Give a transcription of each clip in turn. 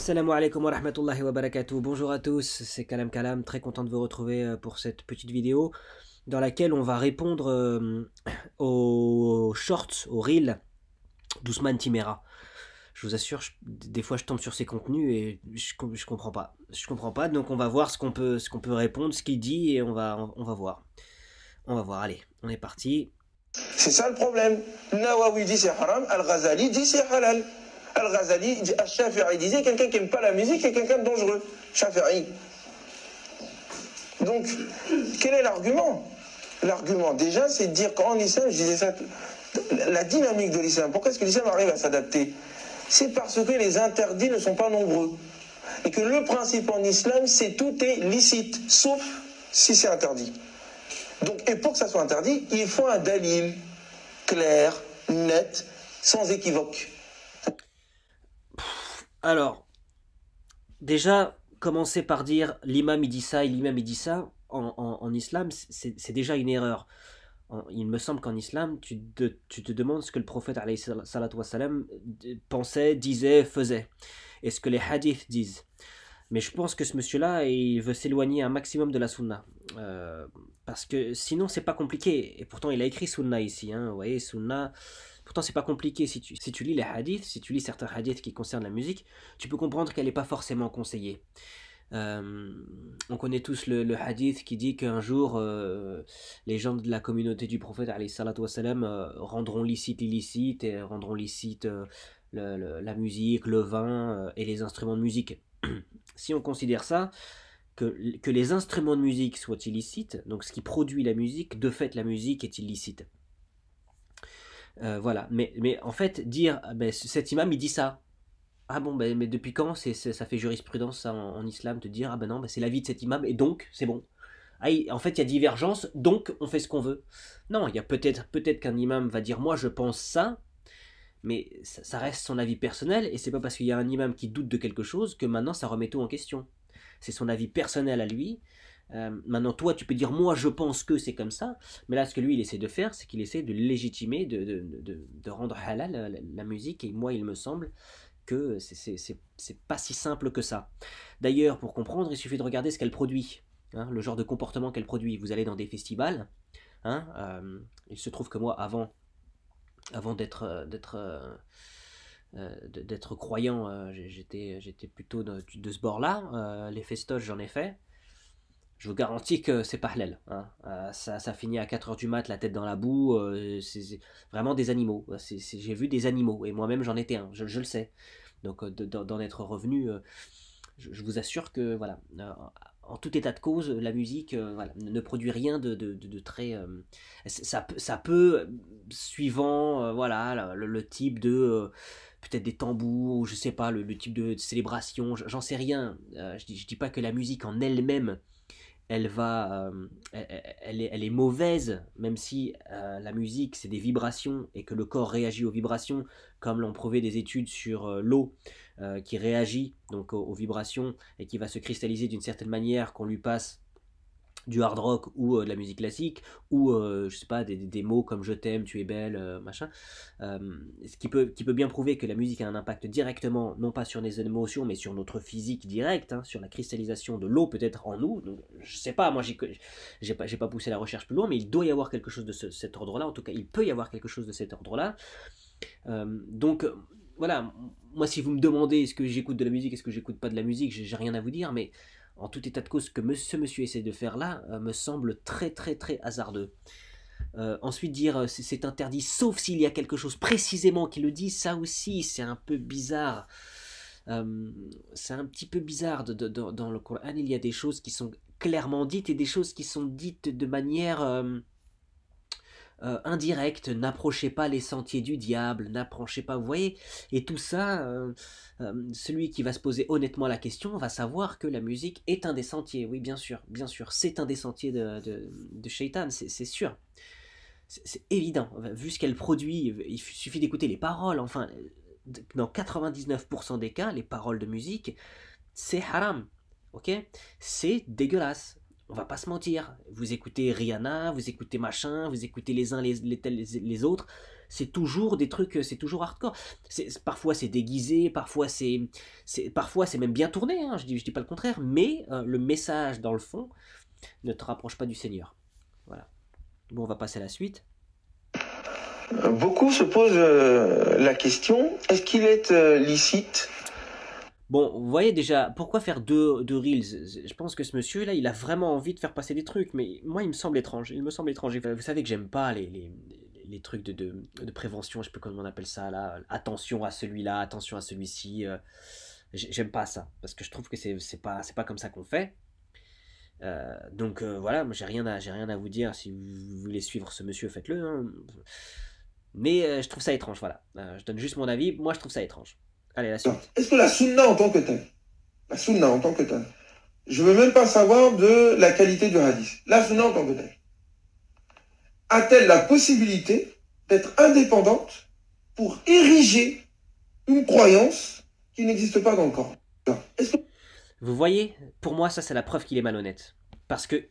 Assalamu alaikum wa rahmatullahi wa barakatuh. Bonjour à tous, c'est Kalam Kalam, très content de vous retrouver pour cette petite vidéo dans laquelle on va répondre aux shorts, aux reels d'Ousmane Timéra. Je vous assure, des fois je tombe sur ses contenus et je comprends pas. Je comprends pas, donc on va voir ce qu'on peut répondre, ce qu'il dit et on va voir. On va voir, allez, on est parti. C'est ça le problème. Nawawi dit c'est haram, Al-Ghazali dit c'est halal. Al-Ghazali, Al-Shafi'i disait quelqu'un qui n'aime pas la musique est quelqu'un de dangereux. Shafi'i. Donc, quel est l'argument? L'argument, déjà, c'est de dire qu'en islam, je disais ça, la dynamique de l'islam, pourquoi est-ce que l'islam arrive à s'adapter? C'est parce que les interdits ne sont pas nombreux. Et que le principe en islam, c'est tout est licite, sauf si c'est interdit. Donc, et pour que ça soit interdit, il faut un dalil clair, net, sans équivoque. Alors, déjà, commencer par dire l'imam il dit ça et l'imam il dit ça, en islam, c'est déjà une erreur. Il me semble qu'en islam, tu te demandes ce que le prophète alayhi salatu wassalam pensait, disait, faisait, et ce que les hadiths disent. Mais je pense que ce monsieur-là, il veut s'éloigner un maximum de la sunna. Parce que sinon, c'est pas compliqué. Et pourtant, il a écrit sunna ici. Hein, vous voyez, sunna. Pourtant, c'est pas compliqué. Si tu lis les hadiths, si tu lis certains hadiths qui concernent la musique, tu peux comprendre qu'elle n'est pas forcément conseillée. On connaît tous le hadith qui dit qu'un jour, les gens de la communauté du prophète alayhi salatu wassalam, rendront licite l'illicite et rendront licite la musique, le vin et les instruments de musique. Si on considère ça, que les instruments de musique soient illicites, donc ce qui produit la musique, de fait la musique est illicite. Voilà, mais en fait, dire cet imam il dit ça. Ah bon, mais depuis quand ça fait jurisprudence ça, en islam, te dire ah ben non, c'est l'avis de cet imam et donc c'est bon. Ah, en fait, il y a divergence, donc on fait ce qu'on veut. Non, il y a peut-être qu'un imam va dire moi je pense ça, mais ça reste son avis personnel, et c'est pas parce qu'il y a un imam qui doute de quelque chose que maintenant ça remet tout en question. C'est son avis personnel à lui. Maintenant, toi, tu peux dire moi je pense que c'est comme ça, mais là, ce que lui il essaie de faire, c'est qu'il essaie de légitimer, de rendre halal la musique, et moi, il me semble que c'est pas si simple que ça. D'ailleurs, pour comprendre, il suffit de regarder ce qu'elle produit, hein, le genre de comportement qu'elle produit. Vous allez dans des festivals, hein, il se trouve que moi, avant d'être croyant, j'étais plutôt de ce bord-là. Les festoches, j'en ai fait. Je vous garantis que c'est pas halal. Hein. Ça finit à 4h du mat, la tête dans la boue. C'est vraiment des animaux. J'ai vu des animaux. Et moi-même, j'en étais un. Je le sais. Donc, d'en être revenu, je vous assure que, voilà, en tout état de cause, la musique voilà, ne produit rien de très... ça peut, suivant voilà, le type de... peut-être des tambours, ou je sais pas, le type de célébration, j'en sais rien. Je dis pas que la musique en elle-même elle est mauvaise, même si la musique c'est des vibrations et que le corps réagit aux vibrations, comme l'ont prouvé des études sur l'eau qui réagit donc aux vibrations et qui va se cristalliser d'une certaine manière, qu'on lui passe du hard rock ou de la musique classique, ou je sais pas, des mots comme je t'aime, tu es belle, machin, ce qui peut bien prouver que la musique a un impact directement, non pas sur les émotions, mais sur notre physique direct, hein, sur la cristallisation de l'eau peut-être en nous. Donc, je sais pas, moi j'ai pas poussé la recherche plus loin, mais il doit y avoir quelque chose de cet ordre-là, en tout cas il peut y avoir quelque chose de cet ordre-là. Donc voilà, moi si vous me demandez est-ce que j'écoute de la musique, est-ce que j'écoute pas de la musique, j'ai rien à vous dire, mais en tout état de cause, ce que ce monsieur essaie de faire là me semble très très très hasardeux. Ensuite dire c'est interdit sauf s'il y a quelque chose précisément qui le dit, ça aussi c'est un peu bizarre. C'est un petit peu bizarre dans le Coran. Il y a des choses qui sont clairement dites et des choses qui sont dites de manière indirecte. N'approchez pas les sentiers du diable, n'approchez pas, vous voyez, et tout ça, celui qui va se poser honnêtement la question va savoir que la musique est un des sentiers. Oui, bien sûr, c'est un des sentiers de Shaitan, c'est sûr, c'est évident, vu ce qu'elle produit. Il suffit d'écouter les paroles, enfin, dans 99% des cas, les paroles de musique, c'est haram, ok, c'est dégueulasse. On va pas se mentir. Vous écoutez Rihanna, vous écoutez machin, vous écoutez les uns les autres. C'est toujours des trucs, c'est toujours hardcore. Parfois c'est déguisé, parfois c'est même bien tourné, hein, je dis pas le contraire, mais le message dans le fond ne te rapproche pas du Seigneur. Voilà. Bon, on va passer à la suite. Beaucoup se posent la question, est-ce qu'il est licite? Bon, vous voyez déjà, pourquoi faire deux reels? Je pense que ce monsieur-là, il a vraiment envie de faire passer des trucs, mais moi, il me semble étrange. Il me semble étrange. Vous savez que j'aime pas les trucs de prévention, je sais plus comment on appelle ça, là. Attention à celui-là, attention à celui-ci. J'aime pas ça, parce que je trouve que c'est pas comme ça qu'on fait. Donc voilà, moi j'ai rien à vous dire. Si vous voulez suivre ce monsieur, faites-le, hein. Mais je trouve ça étrange, voilà. Je donne juste mon avis, moi je trouve ça étrange. Allez, la suite. Est-ce que la sunna en tant que telle, je veux même pas savoir de la qualité du hadith, la sunna en tant que telle, a-t-elle la possibilité d'être indépendante pour ériger une croyance qui n'existe pas dans le Coran? Est-ce que... Vous voyez, pour moi, ça c'est la preuve qu'il est malhonnête. Parce que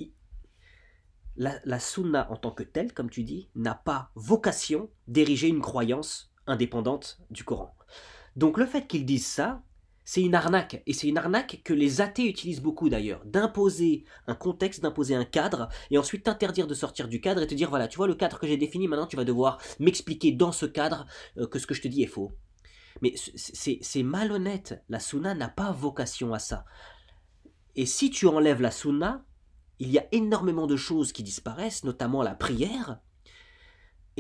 la sunna en tant que telle, comme tu dis, n'a pas vocation d'ériger une croyance indépendante du Coran. Donc le fait qu'ils disent ça, c'est une arnaque. Et c'est une arnaque que les athées utilisent beaucoup d'ailleurs. D'imposer un contexte, d'imposer un cadre, et ensuite t'interdire de sortir du cadre et te dire, voilà, tu vois le cadre que j'ai défini, maintenant tu vas devoir m'expliquer dans ce cadre que ce que je te dis est faux. Mais c'est malhonnête. La sunna n'a pas vocation à ça. Et si tu enlèves la sunna, il y a énormément de choses qui disparaissent, notamment la prière.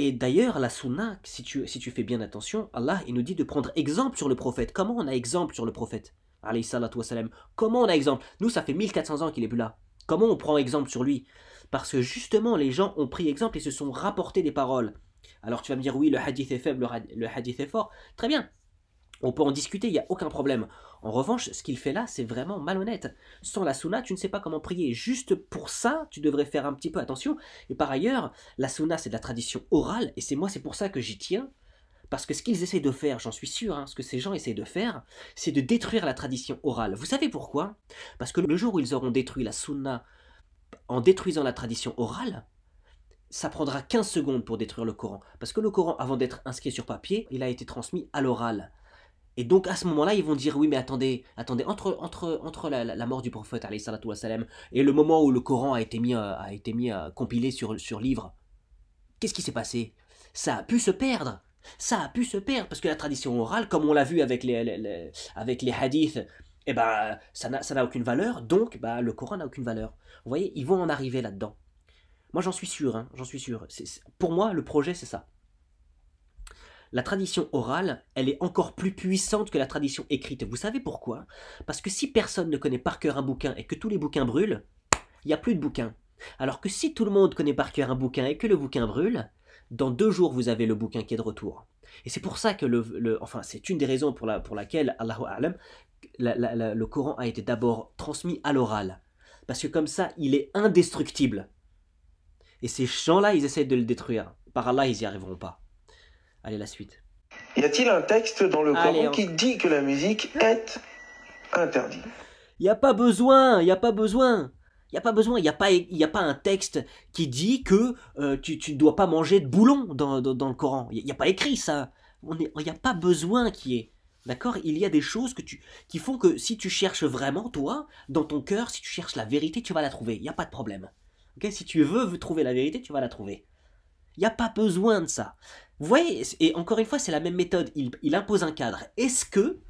Et d'ailleurs, la sunna, si tu fais bien attention, Allah il nous dit de prendre exemple sur le prophète. Comment on a exemple sur le prophète? Alayhi salatu wassalam. Comment on a exemple? Nous, ça fait 1400 ans qu'il est plus là. Comment on prend exemple sur lui? Parce que justement, les gens ont pris exemple et se sont rapportés des paroles. Alors tu vas me dire, oui, le hadith est faible, le hadith est fort. Très bien. On peut en discuter, il n'y a aucun problème. En revanche, ce qu'il fait là, c'est vraiment malhonnête. Sans la sunna, tu ne sais pas comment prier. Juste pour ça, tu devrais faire un petit peu attention. Et par ailleurs, la sunna, c'est de la tradition orale, et c'est pour ça que j'y tiens. Parce que ce qu'ils essaient de faire, j'en suis sûr, hein, ce que ces gens essaient de faire, c'est de détruire la tradition orale. Vous savez pourquoi? Parce que le jour où ils auront détruit la sunna en détruisant la tradition orale, ça prendra 15 secondes pour détruire le Coran. Parce que le Coran, avant d'être inscrit sur papier, il a été transmis à l'oral. Et donc à ce moment-là, ils vont dire oui, mais attendez, entre la mort du prophète alayhi salatu wassalam, et le moment où le Coran a été mis compilé sur livre, qu'est-ce qui s'est passé? Ça a pu se perdre. Ça a pu se perdre parce que la tradition orale, comme on l'a vu avec les hadiths, eh ben ça n'a aucune valeur, donc bah, le Coran n'a aucune valeur. Vous voyez, ils vont en arriver là-dedans. Moi j'en suis sûr, hein, j'en suis sûr. Pour moi, le projet c'est ça. La tradition orale, elle est encore plus puissante que la tradition écrite. Vous savez pourquoi? Parce que si personne ne connaît par cœur un bouquin et que tous les bouquins brûlent, il n'y a plus de bouquin. Alors que si tout le monde connaît par cœur un bouquin et que le bouquin brûle, dans 2 jours vous avez le bouquin qui est de retour. Et c'est pour ça que enfin c'est une des raisons pour laquelle, Allahu A'lam, le Coran a été d'abord transmis à l'oral. Parce que comme ça, il est indestructible. Et ces gens-là, ils essaient de le détruire. Par Allah, ils n'y arriveront pas. Allez, la suite. Y a-t-il un texte dans le Coran qui dit que la musique est interdite? Il n'y a pas besoin, il n'y a pas besoin. Il n'y a pas besoin, il n'y a pas un texte qui dit que tu ne dois pas manger de boulon dans le Coran. Il n'y a pas écrit ça. Il n'y a pas besoin qu'il y ait. D'accord? Il y a des choses qui font que si tu cherches vraiment, toi, dans ton cœur, si tu cherches la vérité, tu vas la trouver. Il n'y a pas de problème. Okay? Si tu veux trouver la vérité, tu vas la trouver. Il n'y a pas besoin de ça. Vous voyez, et encore une fois, c'est la même méthode. Il impose un cadre. Est-ce que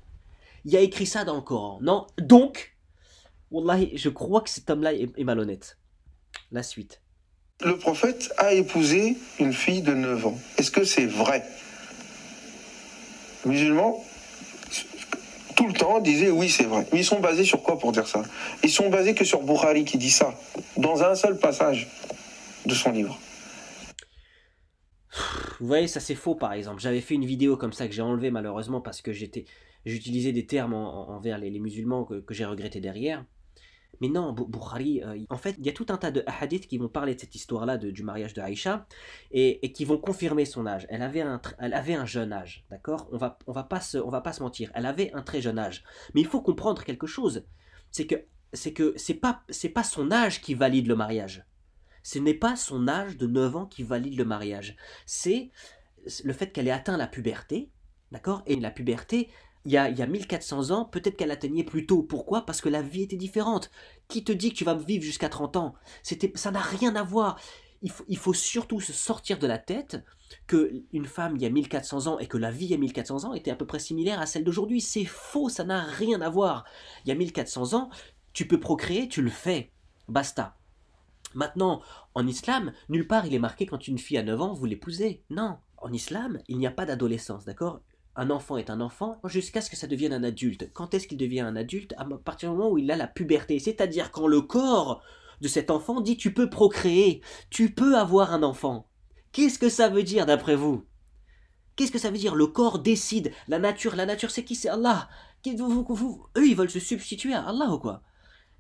il y a écrit ça dans le Coran? Non. Donc, wallahi, je crois que cet homme-là est malhonnête. La suite. Le prophète a épousé une fille de 9 ans. Est-ce que c'est vrai? Les musulmans, tout le temps, disaient oui, c'est vrai. Mais ils sont basés sur quoi pour dire ça? Ils sont basés que sur Bukhari qui dit ça, dans un seul passage de son livre. Vous voyez, ça c'est faux par exemple. J'avais fait une vidéo comme ça que j'ai enlevée malheureusement parce que j'utilisais des termes envers les musulmans que j'ai regretté derrière. Mais non, Bukhari, en fait, il y a tout un tas de hadiths qui vont parler de cette histoire-là du mariage de Aïcha et qui vont confirmer son âge. Elle avait un jeune âge, d'accord? On va pas se mentir. Elle avait un très jeune âge. Mais il faut comprendre quelque chose. C'est que c'est que c'est pas son âge qui valide le mariage. Ce n'est pas son âge de 9 ans qui valide le mariage. C'est le fait qu'elle ait atteint la puberté, d'accord? Et la puberté, il y a 1400 ans, peut-être qu'elle atteignait plus tôt. Pourquoi? Parce que la vie était différente. Qui te dit que tu vas vivre jusqu'à 30 ans? Ça n'a rien à voir. Il faut surtout se sortir de la tête qu'une femme il y a 1400 ans et que la vie il y a 1400 ans était à peu près similaire à celle d'aujourd'hui. C'est faux, ça n'a rien à voir. Il y a 1400 ans, tu peux procréer, tu le fais. Basta. Maintenant, en islam, nulle part il est marqué quand une fille a 9 ans, vous l'épousez. Non, en islam, il n'y a pas d'adolescence, d'accord? Un enfant est un enfant jusqu'à ce que ça devienne un adulte. Quand est-ce qu'il devient un adulte? À partir du moment où il a la puberté, c'est-à-dire quand le corps de cet enfant dit tu peux procréer, tu peux avoir un enfant. Qu'est-ce que ça veut dire d'après vous? Qu'est-ce que ça veut dire? Le corps décide. La nature c'est qui? C'est Allah. Eux, ils veulent se substituer à Allah ou quoi?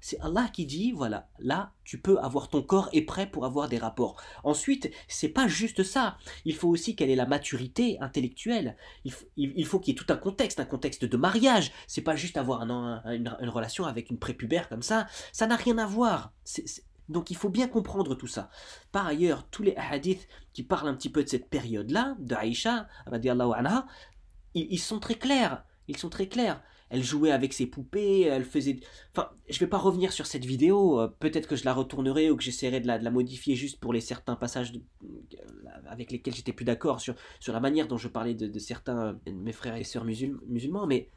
C'est Allah qui dit, voilà, là, tu peux avoir ton corps est prêt pour avoir des rapports. Ensuite, c'est pas juste ça. Il faut aussi qu'elle ait la maturité intellectuelle. Il faut qu'il y ait tout un contexte de mariage. C'est pas juste avoir une relation avec une prépubère comme ça. Ça n'a rien à voir. Donc il faut bien comprendre tout ça. Par ailleurs, tous les hadiths qui parlent un petit peu de cette période-là, de Aïcha, radiallahu anha, ils sont très clairs. Ils sont très clairs. Elle jouait avec ses poupées, elle faisait... Enfin, je vais pas revenir sur cette vidéo, peut-être que je la retournerai ou que j'essaierai de la modifier juste pour les certains passages avec lesquels j'étais plus d'accord sur la manière dont je parlais de certains de mes frères et sœurs musulmans, mais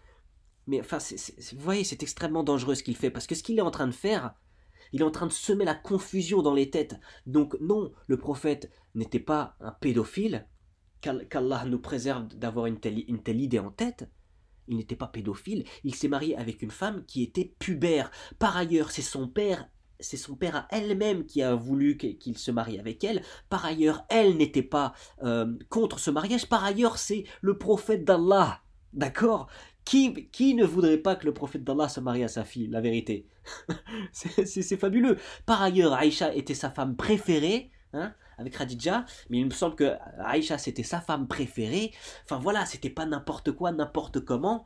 enfin, vous voyez, c'est extrêmement dangereux ce qu'il fait, parce que ce qu'il est en train de faire, il est en train de semer la confusion dans les têtes. Donc non, le prophète n'était pas un pédophile, qu'Allah nous préserve d'avoir une telle idée en tête. Il n'était pas pédophile, il s'est marié avec une femme qui était pubère. Par ailleurs, c'est son père à elle-même qui a voulu qu'il se marie avec elle. Par ailleurs, elle n'était pas contre ce mariage. Par ailleurs, c'est le prophète d'Allah. D'accord? Qui ne voudrait pas que le prophète d'Allah se marie à sa fille? La vérité. C'est fabuleux. Par ailleurs, Aïcha était sa femme préférée. Hein, avec Khadija, mais il me semble que Aïcha c'était sa femme préférée. Enfin voilà, c'était pas n'importe quoi, n'importe comment.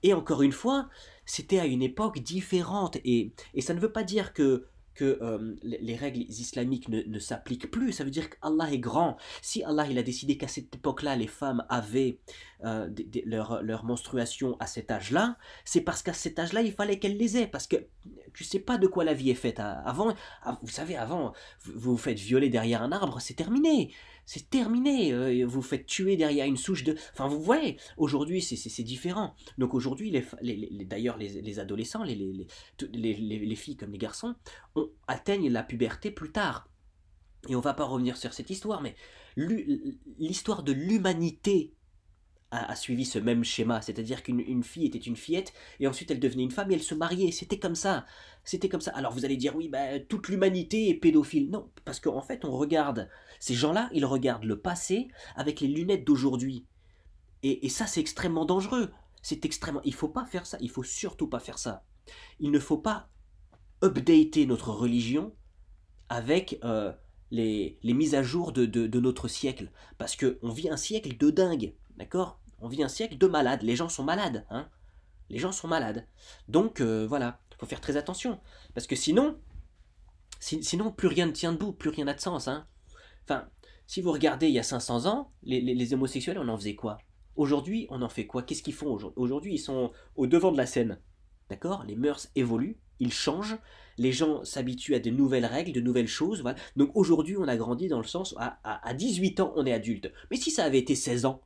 Et encore une fois, c'était à une époque différente. Et ça ne veut pas dire que les règles islamiques ne s'appliquent plus. Ça veut dire qu'Allah est grand. Si Allah il a décidé qu'à cette époque-là, les femmes avaient leur menstruation à cet âge-là, c'est parce qu'à cet âge-là, il fallait qu'elles les aient. Parce que tu sais pas de quoi la vie est faite. Vous savez, avant, vous vous faites violer derrière un arbre, c'est terminé. C'est terminé. Vous vous faites tuer derrière une souche de... Enfin, vous voyez, aujourd'hui, c'est différent. Donc aujourd'hui, d'ailleurs, les adolescents, les filles comme les garçons, atteignent la puberté plus tard. Et on va pas revenir sur cette histoire, mais l'histoire de l'humanité a suivi ce même schéma, c'est-à-dire qu'une fille était une fillette, et ensuite elle devenait une femme et elle se mariait, c'était comme ça. C'était comme ça. Alors vous allez dire, oui, bah, toute l'humanité est pédophile. Non, parce qu'en fait, on regarde, ces gens-là, ils regardent le passé avec les lunettes d'aujourd'hui. Et ça, c'est extrêmement dangereux. C'est extrêmement... Il faut pas faire ça, il faut surtout pas faire ça. Il ne faut pas updater notre religion avec les mises à jour de notre siècle. Parce qu'on vit un siècle de dingue, d'accord? On vit un siècle de malades. Les gens sont malades, hein? Les gens sont malades. Donc, voilà, il faut faire très attention. Parce que sinon, plus rien ne tient debout, plus rien n'a de sens, hein? Enfin, si vous regardez il y a 500 ans, les homosexuels, on en faisait quoi? Aujourd'hui, on en fait quoi? Qu'est-ce qu'ils font aujourd'hui? Aujourd'hui, ils sont au devant de la scène. D'accord? Les mœurs évoluent, ils changent, les gens s'habituent à de nouvelles règles, de nouvelles choses. Voilà. Donc aujourd'hui, on a grandi dans le sens, à 18 ans, on est adulte. Mais si ça avait été 16 ans,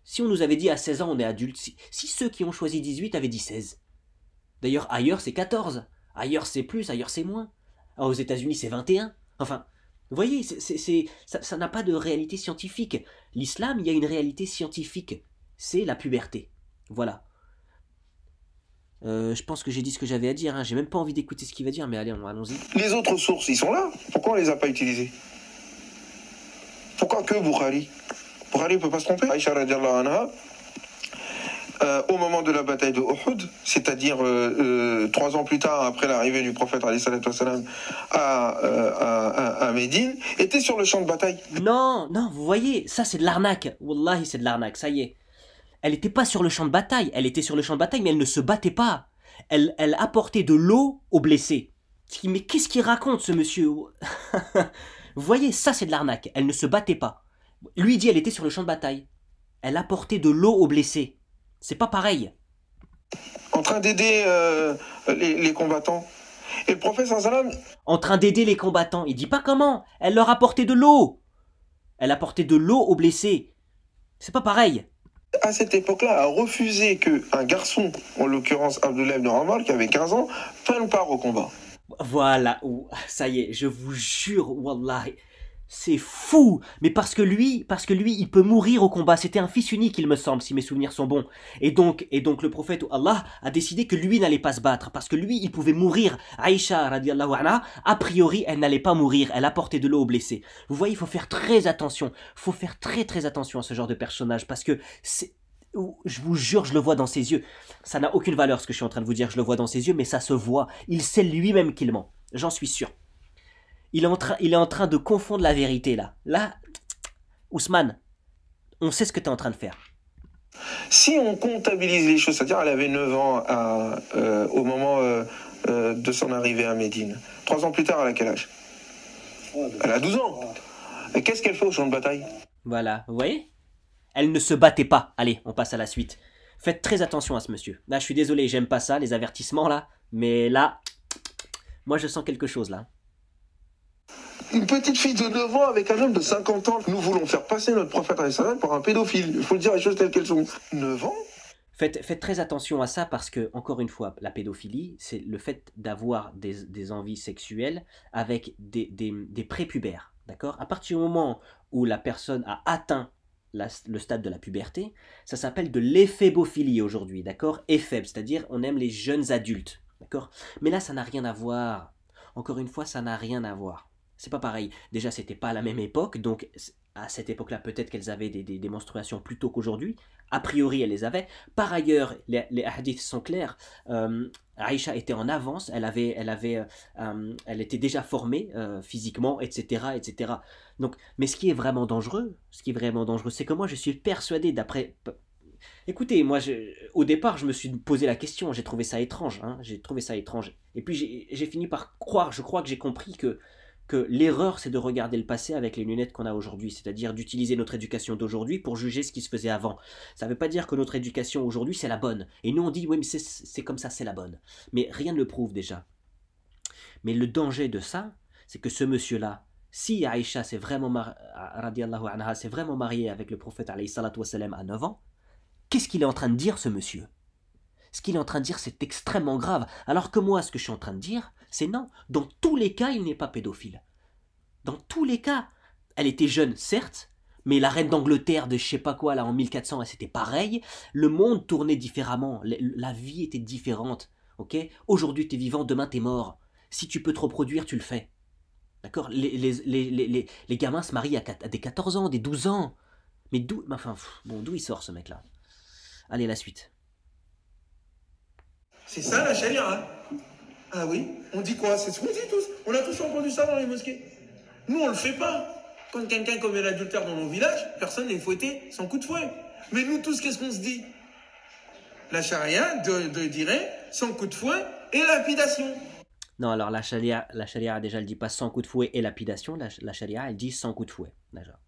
si on nous avait dit à 16 ans, on est adulte, si ceux qui ont choisi 18 avaient dit 16. D'ailleurs, ailleurs, c'est 14. Ailleurs, c'est plus, ailleurs, c'est moins. Alors, aux États-Unis, c'est 21. Enfin, vous voyez, ça n'a pas de réalité scientifique. L'islam, il y a une réalité scientifique. C'est la puberté. Voilà. Je pense que j'ai dit ce que j'avais à dire, hein. J'ai même pas envie d'écouter ce qu'il va dire, mais allez, allons-y. Les autres sources, ils sont là. Pourquoi on les a pas utilisées? Pourquoi que Bukhari? Bukhari ne peut pas se tromper. Aïcha radiallahu anha, au moment de la bataille de Uhud, c'est-à-dire 3 ans plus tard, après l'arrivée du prophète à Médine, était sur le champ de bataille. Non, vous voyez, ça c'est de l'arnaque. Wallahi, c'est de l'arnaque, ça y est. Elle n'était pas sur le champ de bataille, elle était sur le champ de bataille, mais elle ne se battait pas. elle apportait de l'eau aux blessés. Mais qu'est-ce qu'il raconte ce monsieur? Vous voyez, ça c'est de l'arnaque. Elle ne se battait pas. Lui dit elle était sur le champ de bataille. Elle apportait de l'eau aux blessés. C'est pas pareil. En train d'aider les combattants. Et le prophète sallam, En train d'aider les combattants. Il dit pas comment. Elle leur apportait de l'eau. Elle apportait de l'eau aux blessés. C'est pas pareil. à cette époque-là, a refusé qu'un garçon, en l'occurrence Abdullah ibn Omar, qui avait 15 ans, prenne part au combat. Voilà, ça y est, je vous jure, wallahi, c'est fou. Mais parce que lui, il peut mourir au combat. C'était un fils unique, il me semble, si mes souvenirs sont bons. Et donc le prophète Allah a décidé que lui n'allait pas se battre, parce que lui, il pouvait mourir. Aïcha, radiallahu anha, a priori, elle n'allait pas mourir. Elle apportait de l'eau aux blessés. Vous voyez, il faut faire très attention. Il faut faire très très attention à ce genre de personnage, parce que je vous jure, je le vois dans ses yeux. Ça n'a aucune valeur ce que je suis en train de vous dire, je le vois dans ses yeux, mais ça se voit. Il sait lui-même qu'il ment. J'en suis sûr. Il est en train de confondre la vérité là. Là, Ousmane, on sait ce que tu es en train de faire. Si on comptabilise les choses, c'est-à-dire elle avait 9 ans au moment de son arrivée à Médine. 3 ans plus tard, elle a quel âge? Elle a 12 ans. Et qu'est-ce qu'elle fait au champ de bataille? Voilà, vous voyez? Elle ne se battait pas. Allez, on passe à la suite. Faites très attention à ce monsieur. Là, je suis désolé, j'aime pas ça, les avertissements là. Mais là, moi je sens quelque chose là. Une petite fille de 9 ans avec un homme de 50 ans. Nous voulons faire passer notre prophète pour un pédophile. Il faut le dire les choses telles qu'elles sont. 9 ans? Faites très attention à ça parce que, encore une fois, la pédophilie, c'est le fait d'avoir des envies sexuelles avec des prépubères. D'accord? À partir du moment où la personne a atteint le stade de la puberté, ça s'appelle de l'éphébophilie aujourd'hui. D'accord? Éphèbe, c'est-à-dire on aime les jeunes adultes. D'accord? Mais là, ça n'a rien à voir. Encore une fois, ça n'a rien à voir. C'est pas pareil. Déjà, c'était pas à la même époque, donc à cette époque-là, peut-être qu'elles avaient des menstruations plus tôt qu'aujourd'hui. A priori, elles les avaient. Par ailleurs, les hadiths sont clairs. Aïcha était en avance, elle était déjà formée physiquement, etc., etc. Donc, mais ce qui est vraiment dangereux, c'est que moi, je suis persuadé d'après. Écoutez, moi, au départ, je me suis posé la question, j'ai trouvé ça étrange, hein, j'ai trouvé ça étrange. Et puis j'ai fini par croire, je crois que j'ai compris que l'erreur, c'est de regarder le passé avec les lunettes qu'on a aujourd'hui, c'est-à-dire d'utiliser notre éducation d'aujourd'hui pour juger ce qui se faisait avant. Ça ne veut pas dire que notre éducation aujourd'hui, c'est la bonne. Et nous, on dit, oui, mais c'est comme ça, c'est la bonne. Mais rien ne le prouve déjà. Mais le danger de ça, c'est que ce monsieur-là, si Aïcha radiallahu anha, s'est vraiment mariée avec le prophète alayhi salatu wassalam à 9 ans, qu'est-ce qu'il est en train de dire, ce monsieur? Ce qu'il est en train de dire, c'est extrêmement grave. Alors que moi, ce que je suis en train de dire, c'est non. Dans tous les cas, il n'est pas pédophile. Dans tous les cas. Elle était jeune, certes, mais la reine d'Angleterre de je sais pas quoi, là, en 1400, c'était pareil. Le monde tournait différemment. La vie était différente. Ok? Aujourd'hui, tu es vivant, demain, tu es mort. Si tu peux te reproduire, tu le fais. D'accord? Les gamins se marient à des 14 ans, des 12 ans. Mais d'où il sort, ce mec-là? Allez, la suite. C'est ça la charia, hein? Ah oui? On dit quoi? C'est ce qu'on dit tous. On a tous entendu ça dans les mosquées. Nous, on le fait pas. Quand quelqu'un commet l'adultère dans nos villages, personne n'est fouetté sans coup de fouet. Mais nous tous, qu'est-ce qu'on se dit? La charia dirait sans coup de fouet et lapidation. Non, alors la charia déjà, elle dit pas sans coup de fouet et lapidation. La charia, elle dit sans coup de fouet. Déjà.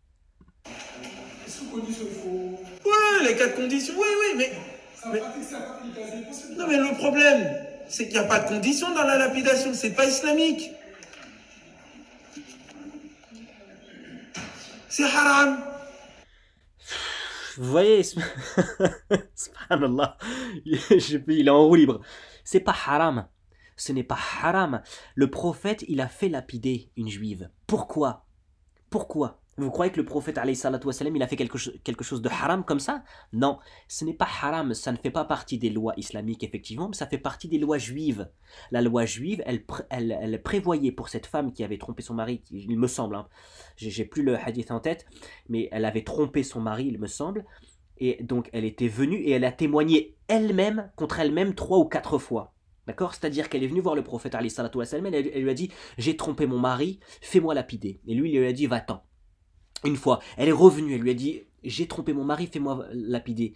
Sous condition, il faut. Ouais, les 4 conditions, oui, mais. Non, mais le problème, c'est qu'il n'y a pas de condition dans la lapidation, c'est pas islamique. C'est haram. Vous voyez, subhanallah, il est en roue libre. C'est pas haram. Ce n'est pas haram. Le prophète, il a fait lapider une juive. Pourquoi? Vous croyez que le prophète, alayhi salatu wassalam, il a fait quelque chose de haram comme ça? Non, ce n'est pas haram, ça ne fait pas partie des lois islamiques, effectivement, mais ça fait partie des lois juives. La loi juive, elle prévoyait pour cette femme qui avait trompé son mari, il me semble, hein, j'ai plus le hadith en tête, mais elle avait trompé son mari, il me semble, et donc elle était venue et elle a témoigné elle-même contre elle-même 3 ou 4 fois. D'accord? C'est-à-dire qu'elle est venue voir le prophète, alayhi salatu wassalam, elle lui a dit « J'ai trompé mon mari, fais-moi lapider. » Et lui, il lui a dit « Va-t'en. » Une fois, elle est revenue, elle lui a dit « J'ai trompé mon mari, fais-moi lapider. »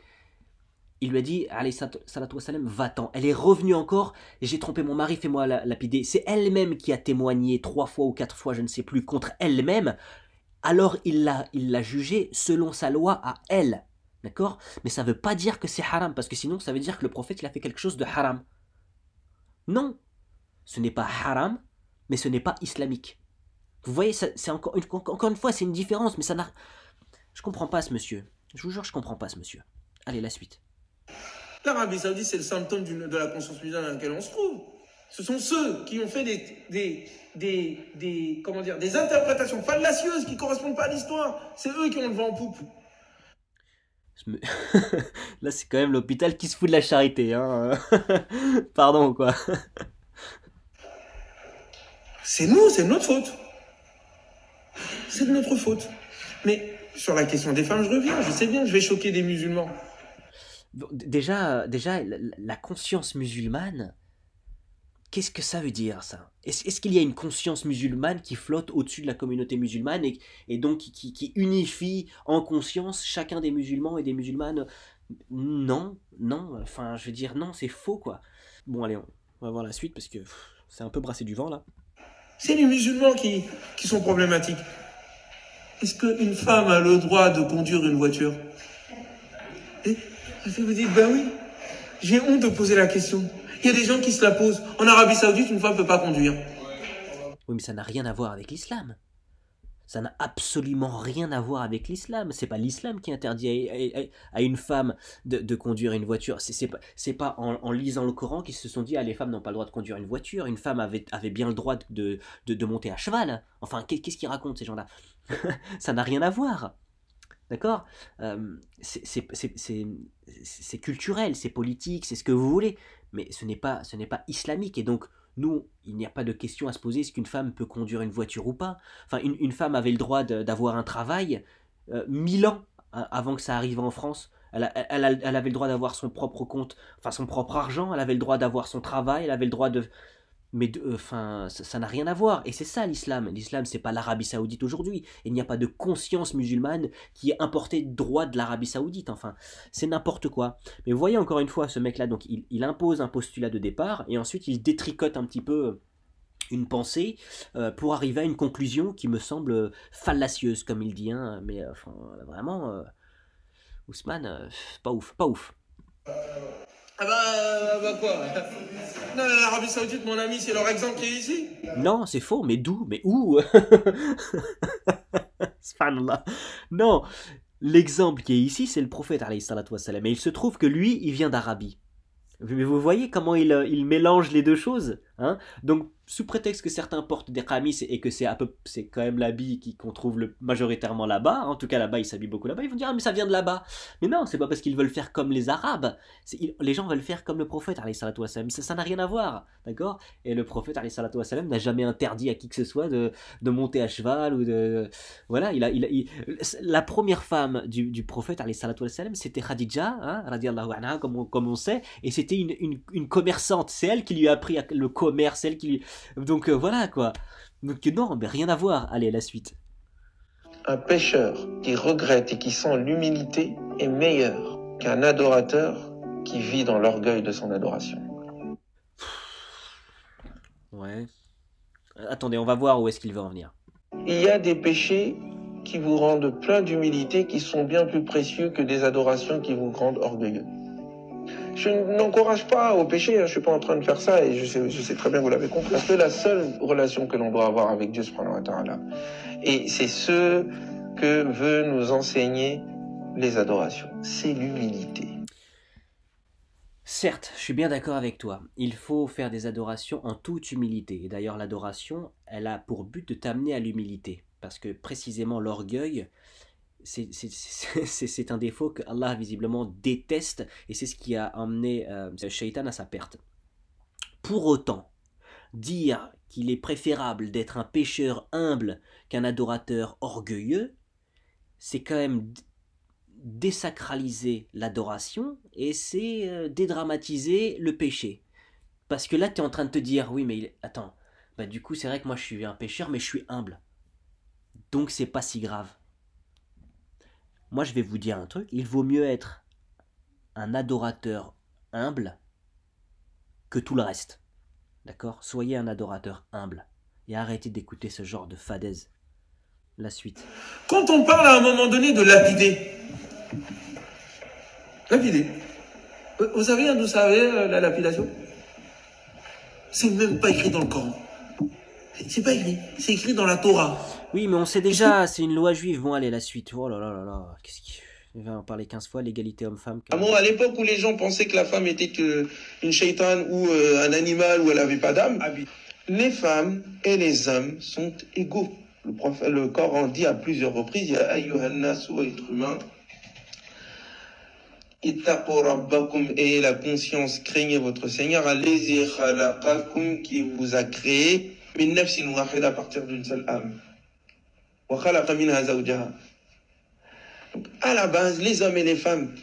il lui a dit, alayhi salatu wassalam, va-t'en. Elle est revenue encore, j'ai trompé mon mari, fais-moi lapider. C'est elle-même qui a témoigné 3 fois ou 4 fois, je ne sais plus, contre elle-même. Alors il l'a jugé selon sa loi à elle. D'accord? Mais ça ne veut pas dire que c'est haram, parce que sinon ça veut dire que le prophète il a fait quelque chose de haram. Non, ce n'est pas haram, mais ce n'est pas islamique. Vous voyez, c'est encore une fois, c'est une différence, mais ça n'a... Je comprends pas ce monsieur. Je vous jure, je comprends pas ce monsieur. Allez, la suite. L'Arabie Saoudite, c'est le symptôme de la conscience musulmane dans laquelle on se trouve. Ce sont ceux qui ont fait des interprétations fallacieuses qui ne correspondent pas à l'histoire. C'est eux qui ont le vent en poupe. Là, c'est quand même l'hôpital qui se fout de la charité. Hein. Pardon, quoi. C'est nous, c'est de notre faute. C'est de notre faute. Mais sur la question des femmes, je reviens. Je sais bien que je vais choquer des musulmans. Déjà la conscience musulmane, qu'est-ce que ça veut dire, ça? Est-ce qu'il y a une conscience musulmane qui flotte au-dessus de la communauté musulmane et donc qui unifie en conscience chacun des musulmans et des musulmanes? Non, enfin, je veux dire, non, c'est faux, quoi. Bon, allez, on va voir la suite parce que c'est un peu brassé du vent, là. C'est les musulmans qui sont problématiques. Est-ce qu'une femme a le droit de conduire une voiture? Et vous dites, ben oui, j'ai honte de poser la question. Il y a des gens qui se la posent. En Arabie Saoudite, une femme ne peut pas conduire. Oui, mais ça n'a rien à voir avec l'islam. Ça n'a absolument rien à voir avec l'islam. C'est pas l'islam qui interdit à une femme de conduire une voiture. C'est pas en lisant le Coran qu'ils se sont dit, ah, les femmes n'ont pas le droit de conduire une voiture. Une femme avait bien le droit de monter à cheval. Enfin, qu'est-ce qu'ils racontent, ces gens-là? Ça n'a rien à voir. D'accord? C'est culturel, c'est politique, c'est ce que vous voulez. Mais ce n'est pas islamique. Et donc, nous, il n'y a pas de question à se poser, est-ce qu'une femme peut conduire une voiture ou pas? Enfin, une femme avait le droit d'avoir un travail 1000 ans avant que ça arrive en France. Elle avait le droit d'avoir son propre compte, enfin son propre argent, elle avait le droit d'avoir son travail, elle avait le droit de... Mais enfin, ça n'a rien à voir. Et c'est ça l'islam. L'islam, c'est pas l'Arabie Saoudite aujourd'hui. Il n'y a pas de conscience musulmane qui est importée droit de l'Arabie Saoudite. Enfin, c'est n'importe quoi. Mais vous voyez encore une fois ce mec-là, donc il impose un postulat de départ et ensuite il détricote un petit peu une pensée pour arriver à une conclusion qui me semble fallacieuse, comme il dit. Hein. Mais enfin, vraiment, Ousmane, pas ouf, pas ouf. Ah bah quoi? Non, l'Arabie Saoudite, mon ami, c'est leur exemple qui est ici. Non, c'est faux, mais d'où? Mais où? Subhanallah. Non, l'exemple qui est ici, c'est le prophète, alayhi salatu wassalam. Et il se trouve que lui, il vient d'Arabie. Mais vous voyez comment il mélange les deux choses, hein? Donc, sous prétexte que certains portent des qamis et que c'est quand même l'habit qu'on trouve majoritairement là-bas, en tout cas là-bas ils s'habillent beaucoup là-bas, ils vont dire ah mais ça vient de là-bas. Mais non, c'est pas parce qu'ils veulent faire comme les Arabes, les gens veulent faire comme le prophète alayhi salatu wassalam. Ça n'a rien à voir, d'accord? Et le prophète alayhi salatu wassalam n'a jamais interdit à qui que ce soit de monter à cheval ou de... Voilà, la première femme du prophète alayhi salatu wassalam, c'était Khadija, hein, radiallahu anha, comme on sait, et c'était une commerçante, c'est elle qui lui a appris le commerce, elle qui lui... Donc voilà quoi. Donc non, mais rien à voir. Allez, la suite. Un pécheur qui regrette et qui sent l'humilité est meilleur qu'un adorateur qui vit dans l'orgueil de son adoration. Ouais. Attendez, on va voir où est-ce qu'il veut en venir. Il y a des péchés qui vous rendent plein d'humilité, qui sont bien plus précieux que des adorations qui vous rendent orgueilleux. Je n'encourage pas au péché, je ne suis pas en train de faire ça et je sais très bien que vous l'avez compris. Parce que la seule relation que l'on doit avoir avec Dieu, subhanahu wa ta'ala, et c'est ce que veut nous enseigner les adorations, c'est l'humilité. Certes, je suis bien d'accord avec toi. Il faut faire des adorations en toute humilité. Et d'ailleurs, l'adoration, elle a pour but de t'amener à l'humilité. Parce que précisément l'orgueil, c'est un défaut que Allah visiblement déteste et c'est ce qui a emmené Shaitan à sa perte. Pour autant, dire qu'il est préférable d'être un pécheur humble qu'un adorateur orgueilleux, c'est quand même désacraliser l'adoration et c'est dédramatiser le péché. Parce que là, tu es en train de te dire, oui, mais attends, bah, du coup, c'est vrai que moi je suis un pécheur, mais je suis humble. Donc c'est pas si grave. Moi, je vais vous dire un truc, il vaut mieux être un adorateur humble que tout le reste. D'accord? Soyez un adorateur humble et arrêtez d'écouter ce genre de fadaise. La suite. Quand on parle à un moment donné de lapider, vous savez d'où ça vient la lapidation? C'est même pas écrit dans le Coran. C'est pas écrit, c'est écrit dans la Torah. Oui, mais on sait déjà, c'est une loi juive. Bon, allez, la suite. Oh là là là là, qu'est-ce qui... On va en parler 15 fois, l'égalité homme-femme. À l'époque où les gens pensaient que la femme était une shaitan ou un animal où elle n'avait pas d'âme, les femmes et les hommes sont égaux. Le Coran dit à plusieurs reprises, Ya ayyuhan nas, ô être humain, ittaqu rabbakum, et la conscience, craignez votre Seigneur, allazi khalaqakum, qui vous a créé, min nafsin wahida, à partir d'une seule âme. Wa khalaqa minha zawjaha. Donc, à la base, les hommes et les femmes,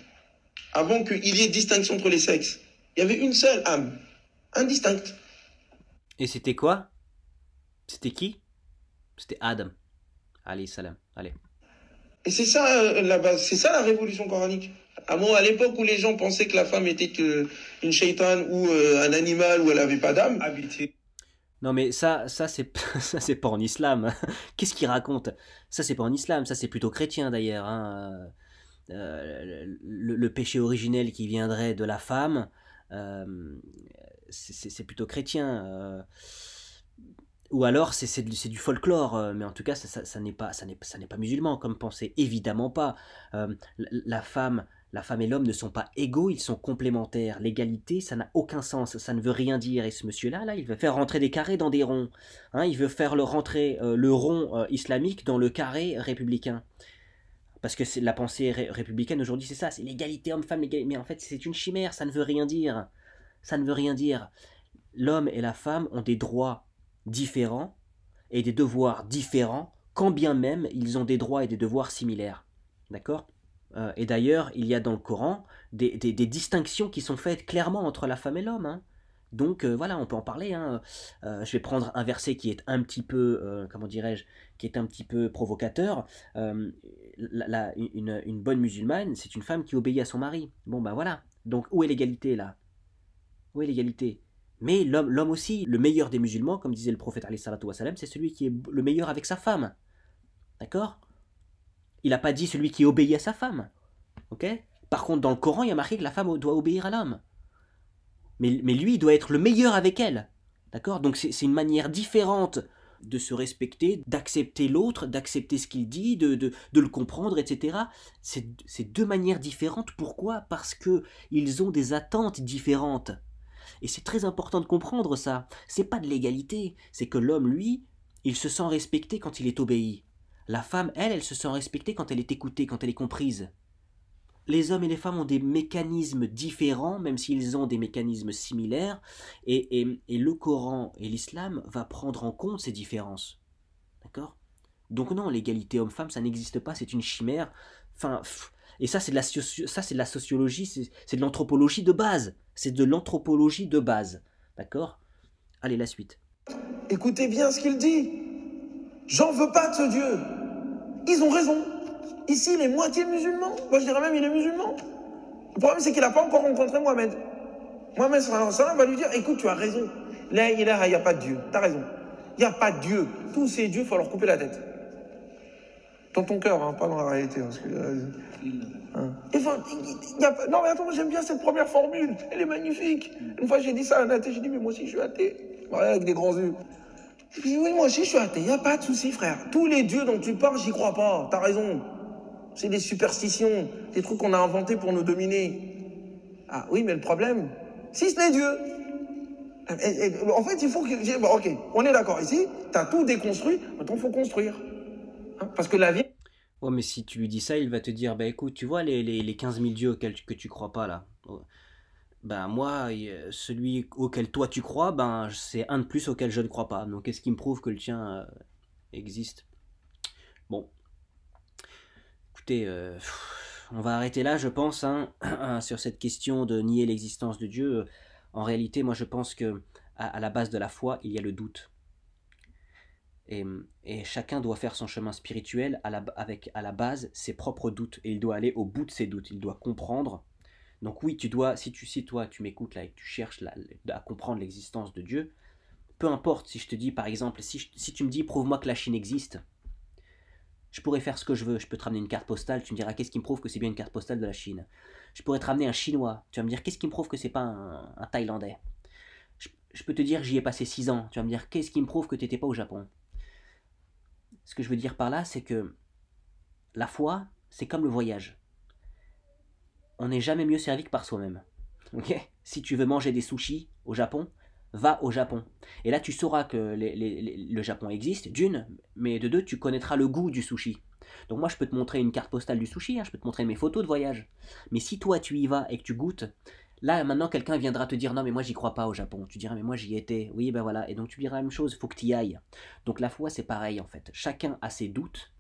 avant qu'il y ait distinction entre les sexes, il y avait une seule âme, indistincte. Et c'était quoi? C'était qui? C'était Adam. Allez, salam. Allez. Et c'est ça la base, c'est ça la révolution coranique. À l'époque où les gens pensaient que la femme était une shaitan ou un animal où elle n'avait pas d'âme, non mais ça c'est ça c'est pas en islam. Qu'est-ce qu'il raconte? Ça c'est pas en islam, ça c'est plutôt chrétien d'ailleurs. Hein. Le péché originel qui viendrait de la femme, euh, c'est plutôt chrétien. Ou alors c'est du folklore, mais en tout cas ça n'est pas musulman comme pensée, évidemment pas. La femme et l'homme ne sont pas égaux, ils sont complémentaires. L'égalité, ça n'a aucun sens, ça ne veut rien dire. Et ce monsieur-là, il veut faire rentrer des carrés dans des ronds. Hein, il veut faire rentrer le rond islamique dans le carré républicain. Parce que la pensée républicaine aujourd'hui, c'est ça, c'est l'égalité homme-femme. Mais en fait, c'est une chimère, ça ne veut rien dire. Ça ne veut rien dire. L'homme et la femme ont des droits différents et des devoirs différents, quand bien même ils ont des droits et des devoirs similaires. D'accord? Et d'ailleurs, il y a dans le Coran des distinctions qui sont faites clairement entre la femme et l'homme. Hein. Donc voilà, on peut en parler. Hein. Je vais prendre un verset qui est un petit peu, comment dirais-je, qui est un petit peu provocateur. Une bonne musulmane, c'est une femme qui obéit à son mari. Bon ben voilà. Donc où est l'égalité là? Où est l'égalité? Mais l'homme aussi, le meilleur des musulmans, comme disait le prophète alayhi salatu wassalam, c'est celui qui est le meilleur avec sa femme. D'accord? Il n'a pas dit celui qui obéit à sa femme. Ok? Par contre, dans le Coran, il y a marqué que la femme doit obéir à l'homme. Mais lui, il doit être le meilleur avec elle. D'accord? Donc c'est une manière différente de se respecter, d'accepter l'autre, d'accepter ce qu'il dit, de le comprendre, etc. C'est deux manières différentes. Pourquoi? Parce qu'ils ont des attentes différentes. Et c'est très important de comprendre ça. C'est pas de l'égalité, c'est que l'homme, lui, il se sent respecté quand il est obéi. La femme, elle se sent respectée quand elle est écoutée, quand elle est comprise. Les hommes et les femmes ont des mécanismes différents, même s'ils ont des mécanismes similaires, et le Coran et l'islam va prendre en compte ces différences. D'accord? Donc non, l'égalité homme-femme, ça n'existe pas, c'est une chimère. Enfin, et ça, c'est de la sociologie, c'est de l'anthropologie de base. C'est de l'anthropologie de base. D'accord? Allez, la suite. Écoutez bien ce qu'il dit. J'en veux pas de ce Dieu. Ils ont raison. Ici, il est moitié musulman. Moi, je dirais même il est musulman. Le problème, c'est qu'il n'a pas encore rencontré Mohamed. Mohamed sallam va lui dire, écoute, tu as raison. Là, il n'y a pas de Dieu. Tu as raison. Il n'y a pas de Dieu. Tous ces dieux, il faut leur couper la tête. Dans ton cœur, hein, pas dans la réalité. Parce que, hein. Non, mais attends, j'aime bien cette première formule. Elle est magnifique. Une fois, j'ai dit ça à un athée. J'ai dit, mais moi aussi, je suis athée. Ouais, avec des grands yeux. Et puis, oui, moi aussi, je suis athée. Il n'y a pas de souci, frère. Tous les dieux dont tu parles, j'y crois pas. T'as raison. C'est des superstitions, des trucs qu'on a inventés pour nous dominer. Ah oui, mais le problème, si ce n'est Dieu. En fait, il faut que... Bon, ok, on est d'accord ici. T'as tout déconstruit. Maintenant, il faut construire. Hein, parce que la vie... Ouais, mais si tu lui dis ça, il va te dire, bah écoute, tu vois les 15 000 dieux auxquels que tu crois pas là. Ben moi, celui auquel toi tu crois, ben c'est un de plus auquel je ne crois pas. Donc qu'est-ce qui me prouve que le tien existe? Bon, écoutez, on va arrêter là, je pense, hein, sur cette question de nier l'existence de Dieu. En réalité, moi je pense que à la base de la foi, il y a le doute. Et chacun doit faire son chemin spirituel avec à la base ses propres doutes. Et il doit aller au bout de ses doutes. Il doit comprendre Donc oui, si toi tu m'écoutes là et que tu cherches à comprendre l'existence de Dieu, peu importe si je te dis par exemple, si tu me dis prouve-moi que la Chine existe, je pourrais faire ce que je veux. Je peux te ramener une carte postale, tu me diras qu'est-ce qui me prouve que c'est bien une carte postale de la Chine. Je pourrais te ramener un Chinois, tu vas me dire qu'est-ce qui me prouve que c'est pas un Thaïlandais. Je peux te dire j'y ai passé 6 ans, tu vas me dire qu'est-ce qui me prouve que tu n'étais pas au Japon. Ce que je veux dire par là, c'est que la foi, c'est comme le voyage. On n'est jamais mieux servi que par soi-même. Ok. Si tu veux manger des sushis au Japon, va au Japon. Et là, tu sauras que le Japon existe, d'une, mais de deux, tu connaîtras le goût du sushi. Donc moi, je peux te montrer une carte postale du sushi, hein, je peux te montrer mes photos de voyage. Mais si toi, tu y vas et que tu goûtes, là, maintenant, quelqu'un viendra te dire, non, mais moi, j'y crois pas au Japon. Tu diras, mais moi, j'y étais. Oui, ben voilà. Et donc, tu diras la même chose, il faut que tu y ailles. Donc la foi, c'est pareil, en fait. Chacun a ses doutes.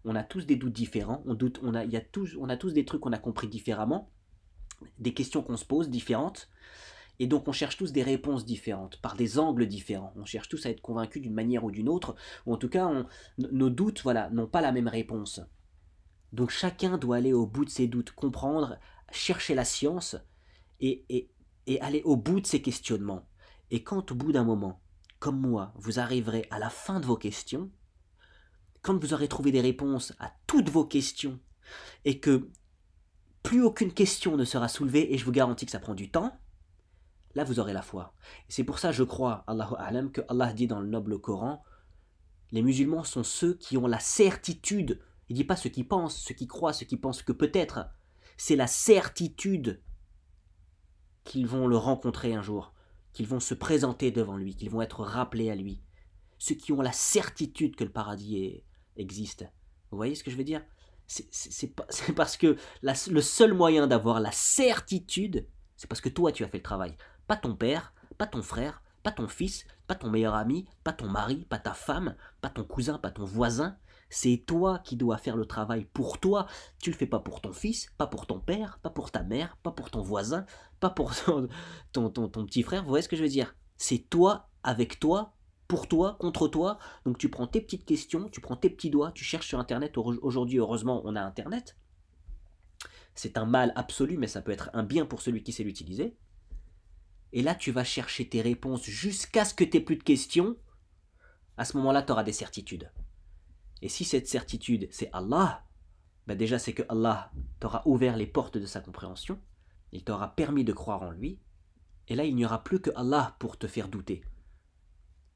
On a tous des doutes différents. On a tous des trucs qu'on a compris différemment, des questions qu'on se pose différentes. Et donc on cherche tous des réponses différentes, par des angles différents. On cherche tous à être convaincus d'une manière ou d'une autre, ou en tout cas, nos doutes, voilà, n'ont pas la même réponse. Donc chacun doit aller au bout de ses doutes, comprendre, chercher la science, et aller au bout de ses questionnements. Et quand au bout d'un moment, comme moi, vous arriverez à la fin de vos questions, quand vous aurez trouvé des réponses à toutes vos questions, et que plus aucune question ne sera soulevée, et je vous garantis que ça prend du temps, là vous aurez la foi. Et c'est pour ça, je crois, Allahu A'lam, que Allah dit dans le noble Coran, les musulmans sont ceux qui ont la certitude, il ne dit pas ceux qui pensent, ceux qui croient, ceux qui pensent que peut-être, c'est la certitude qu'ils vont le rencontrer un jour, qu'ils vont se présenter devant lui, qu'ils vont être rappelés à lui. Ceux qui ont la certitude que le paradis existe. Vous voyez ce que je veux dire? C'est parce que le seul moyen d'avoir la certitude, c'est parce que toi tu as fait le travail. Pas ton père, pas ton frère, pas ton fils, pas ton meilleur ami, pas ton mari, pas ta femme, pas ton cousin, pas ton voisin. C'est toi qui dois faire le travail pour toi. Tu le fais pas pour ton fils, pas pour ton père, pas pour ta mère, pas pour ton voisin, pas pour ton petit frère. Vous voyez ce que je veux dire? C'est toi, avec toi, pour toi, contre toi. Donc tu prends tes petites questions, tu prends tes petits doigts, tu cherches sur Internet. Aujourd'hui, heureusement, on a Internet. C'est un mal absolu, mais ça peut être un bien pour celui qui sait l'utiliser. Et là, tu vas chercher tes réponses jusqu'à ce que tu n'aies plus de questions. À ce moment-là, tu auras des certitudes. Et si cette certitude, c'est Allah, ben déjà, c'est que Allah t'aura ouvert les portes de sa compréhension. Il t'aura permis de croire en lui. Et là, il n'y aura plus que Allah pour te faire douter.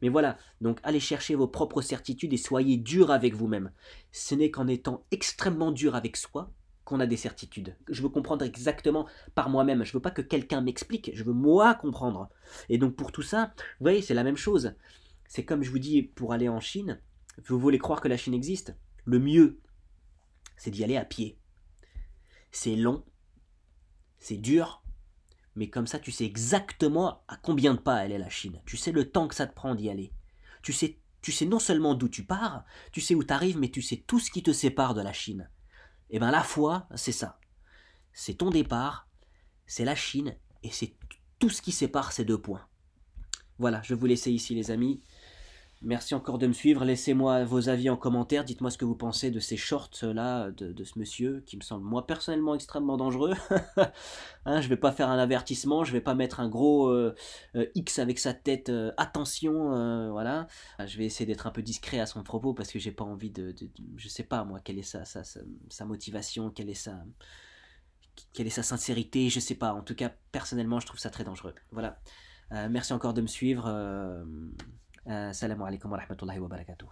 Mais voilà, donc allez chercher vos propres certitudes et soyez dur avec vous-même. Ce n'est qu'en étant extrêmement dur avec soi qu'on a des certitudes. Je veux comprendre exactement par moi-même. Je veux pas que quelqu'un m'explique. Je veux moi comprendre. Et donc pour tout ça, vous voyez, c'est la même chose. C'est comme je vous dis, pour aller en Chine, vous voulez croire que la Chine existe? Le mieux, c'est d'y aller à pied. C'est long, c'est dur, mais comme ça, tu sais exactement à combien de pas elle est la Chine. Tu sais le temps que ça te prend d'y aller. Tu sais non seulement d'où tu pars, tu sais où tu arrives, mais tu sais tout ce qui te sépare de la Chine. Et bien la foi, c'est ça. C'est ton départ, c'est la Chine, et c'est tout ce qui sépare ces deux points. Voilà, je vais vous laisser ici les amis. Merci encore de me suivre. Laissez-moi vos avis en commentaire. Dites-moi ce que vous pensez de ces shorts-là, de ce monsieur, qui me semble, moi, personnellement, extrêmement dangereux. Hein, je vais pas faire un avertissement, je vais pas mettre un gros X avec sa tête. Attention, voilà. Je vais essayer d'être un peu discret à son propos parce que j'ai pas envie je sais pas, moi, quelle est sa motivation, quelle est sa sincérité, je sais pas. En tout cas, personnellement, je trouve ça très dangereux. Voilà. Merci encore de me suivre. Assalamu alaikum wa rahmatullahi wa barakatuh.